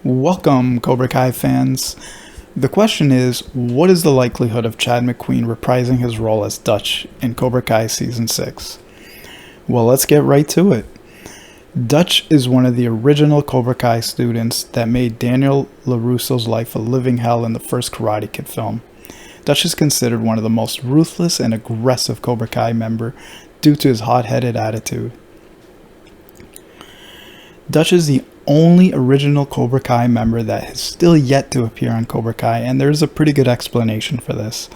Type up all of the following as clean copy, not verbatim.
Welcome, Cobra Kai fans. The question is, what is the likelihood of Chad McQueen reprising his role as Dutch in Cobra Kai Season 6? Well, let's get right to it. Dutch is one of the original Cobra Kai students that made Daniel LaRusso's life a living hell in the first Karate Kid film. Dutch is considered one of the most ruthless and aggressive Cobra Kai member due to his hot-headed attitude. Dutch is the only original Cobra Kai member that has still yet to appear on Cobra Kai, and there's a pretty good explanation for this.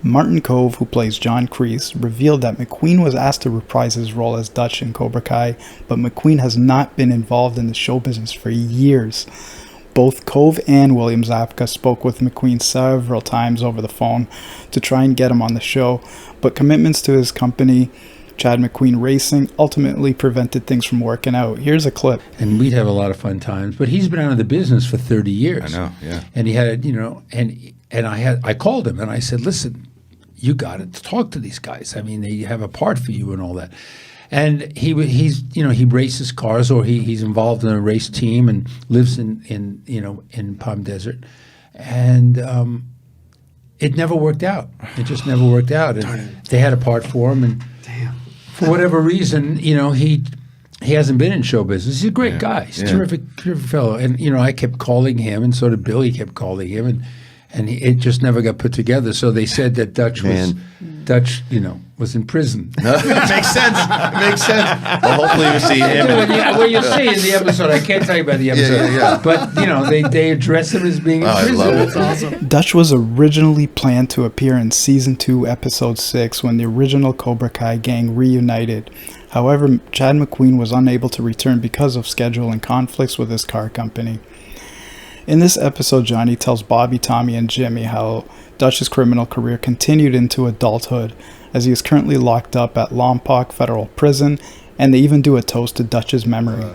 Martin Kove, who plays John Kreese, revealed that McQueen was asked to reprise his role as Dutch in Cobra Kai, but McQueen has not been involved in the show business for years. Both Kove and William Zabka spoke with McQueen several times over the phone to try and get him on the show, but commitments to his company, Chad McQueen Racing, ultimately prevented things from working out. Here's a clip. And we'd have a lot of fun times, but he's been out of the business for 30 years. I know, yeah. And he had, and I called him and I said, listen, you got to talk to these guys. I mean, they have a part for you and all that. And he races cars, or he's involved in a race team and lives in Palm Desert. And it never worked out. It just never worked out. And they had a part for him, and for whatever reason, he hasn't been in show business. He's a great guy. He's a terrific fellow. And, I kept calling him, and so did Billy kept calling him, and it just never got put together. So they said that Dutch was in prison. It makes sense. It makes sense. Well, hopefully we see him. Well, you'll see in the episode. I can't tell you about the episode. Yeah. But, they address him as being in prison. I love it. That's awesome. Dutch was originally planned to appear in Season 2, Episode 6 when the original Cobra Kai gang reunited. However, Chad McQueen was unable to return because of scheduling conflicts with his car company. In this episode, Johnny tells Bobby, Tommy, and Jimmy how Dutch's criminal career continued into adulthood, as he is currently locked up at Lompoc Federal Prison, and they even do a toast to Dutch's memory.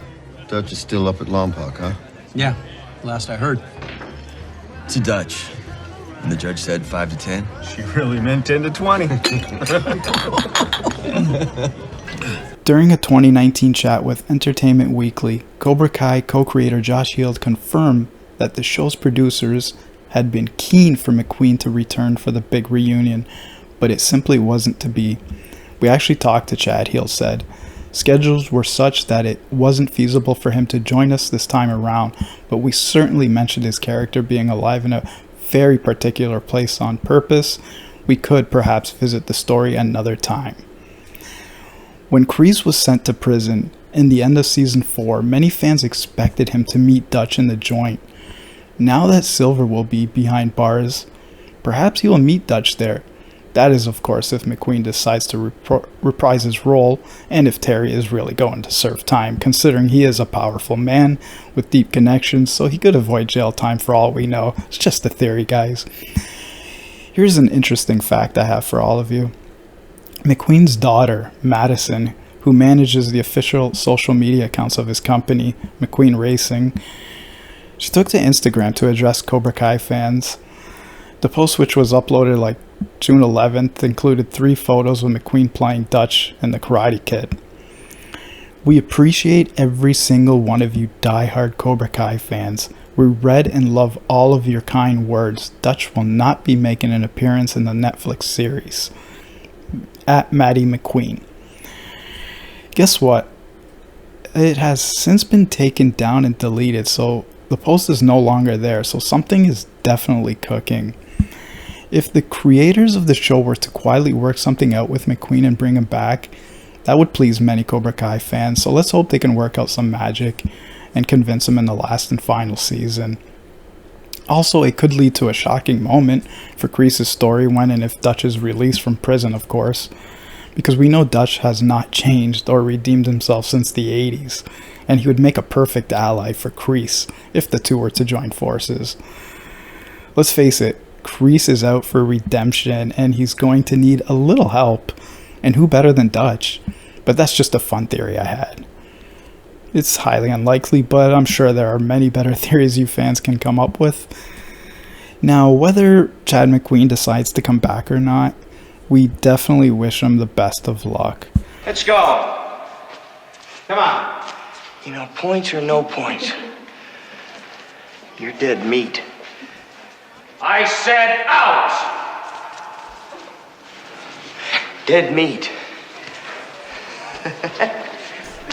Dutch is still up at Lompoc, huh? Yeah, last I heard. To Dutch. And the judge said 5 to 10. She really meant 10 to 20. During a 2019 chat with Entertainment Weekly, Cobra Kai co-creator Josh Heald confirmed that the show's producers had been keen for McQueen to return for the big reunion, but it simply wasn't to be. We actually talked to Chad, Heald said. Schedules were such that it wasn't feasible for him to join us this time around, but we certainly mentioned his character being alive in a very particular place on purpose. We could perhaps visit the story another time. When Kreese was sent to prison in the end of Season 4, many fans expected him to meet Dutch in the joint. Now that Silver will be behind bars, perhaps he will meet Dutch there. That is, of course, if McQueen decides to reprise his role, and if Terry is really going to serve time, considering he is a powerful man with deep connections, so he could avoid jail time for all we know. It's just a theory, guys. Here's an interesting fact I have for all of you. McQueen's daughter, Madison, who manages the official social media accounts of his company, McQueen Racing, she took to Instagram to address Cobra Kai fans. The post, which was uploaded like June 11th, included 3 photos of McQueen playing Dutch and the Karate Kid. We appreciate every single one of you diehard Cobra Kai fans. We read and love all of your kind words. Dutch will not be making an appearance in the Netflix series. At Maddie McQueen. Guess what? It has since been taken down and deleted, so the post is no longer there, so something is definitely cooking. If the creators of the show were to quietly work something out with McQueen and bring him back, that would please many Cobra Kai fans, so let's hope they can work out some magic and convince him in the last and final season. Also, it could lead to a shocking moment for Kreese's story when and if Dutch is released from prison, of course, because we know Dutch has not changed or redeemed himself since the 80s, and he would make a perfect ally for Kreese if the two were to join forces. Let's face it, Kreese is out for redemption, and he's going to need a little help, and who better than Dutch? But that's just a fun theory I had. It's highly unlikely, but I'm sure there are many better theories you fans can come up with. Now, whether Chad McQueen decides to come back or not, we definitely wish him the best of luck. Let's go. Come on. You know, points or no points, You're dead meat. I said out! Dead meat.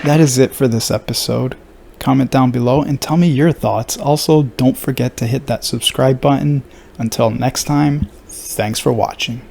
That is it for this episode. Comment down below and tell me your thoughts. Also, don't forget to hit that subscribe button. Until next time, thanks for watching.